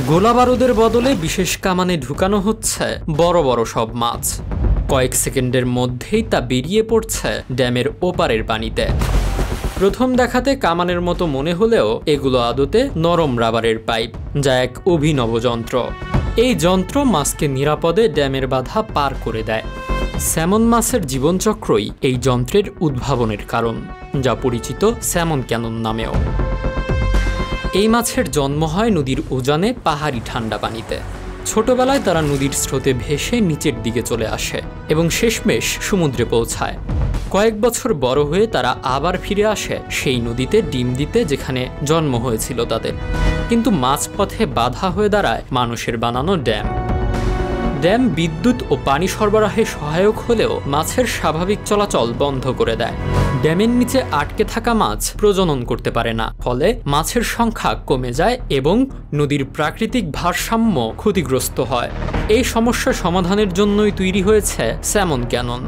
গোলা বারুদের বদলে বিশেষ কামানে ঢুকানো হচ্ছে বড় বড় সব মাছ। কয়েক সেকেন্ডের মধ্যেই তা বেরিয়ে পড়ছে ড্যামের ওপারের পানিতে। প্রথম দেখাতে কামানের মতো মনে হলেও এগুলো আদতে নরম রাবারের পাইপ, যা এক অভিনব যন্ত্র। এই যন্ত্র মাছকে নিরাপদে ড্যামের বাধা পার করে দেয়। স্যামন মাছের জীবনচক্রই এই যন্ত্রের উদ্ভাবনের কারণ, যা পরিচিত স্যামন ক্যানন নামেও। এই মাছের জন্ম হয় নদীর উজানে পাহাড়ি ঠান্ডা পানিতে। ছোটবেলায় তারা নদীর স্রোতে ভেসে নিচের দিকে চলে আসে এবং শেষমেশ সমুদ্রে পৌঁছায়। কয়েক বছর বড় হয়ে তারা আবার ফিরে আসে সেই নদীতে ডিম দিতে যেখানে জন্ম হয়েছিল তাদের। কিন্তু মাঝপথে বাধা হয়ে দাঁড়ায় মানুষের বানানো ড্যাম। ড্যাম বিদ্যুৎ ও পানি সরবরাহে সহায়ক হলেও মাছের স্বাভাবিক চলাচল বন্ধ করে দেয়। ড্যামের নিচে আটকে থাকা মাছ প্রজনন করতে পারে না, ফলে মাছের সংখ্যা কমে যায় এবং নদীর প্রাকৃতিক ভারসাম্য ক্ষতিগ্রস্ত হয়। এই সমস্যা সমাধানের জন্যই তৈরি হয়েছে স্যামন ক্যানন।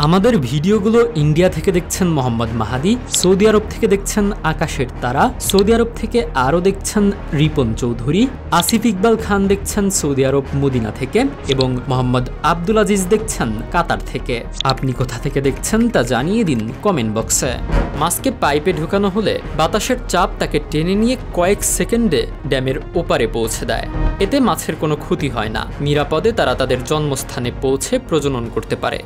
আমাদের ভিডিওগুলো ইন্ডিয়া থেকে দেখছেন মোহাম্মদ মাহাদি, সৌদি আরব থেকে দেখছেন আকাশের তারা, সৌদি আরব থেকে আরও দেখছেন রিপন চৌধুরী, আসিফ ইকবাল খান দেখছেন সৌদি আরব মদিনা থেকে এবং মোহাম্মদ আব্দুল আজিজ দেখছেন কাতার থেকে। আপনি কোথা থেকে দেখছেন তা জানিয়ে দিন কমেন্ট বক্সে। মাছকে পাইপে ঢুকানো হলে বাতাসের চাপ তাকে টেনে নিয়ে কয়েক সেকেন্ডে ড্যামের ওপারে পৌঁছে দেয়। এতে মাছের কোনো ক্ষতি হয় না, নিরাপদে তারা তাদের জন্মস্থানে পৌঁছে প্রজনন করতে পারে।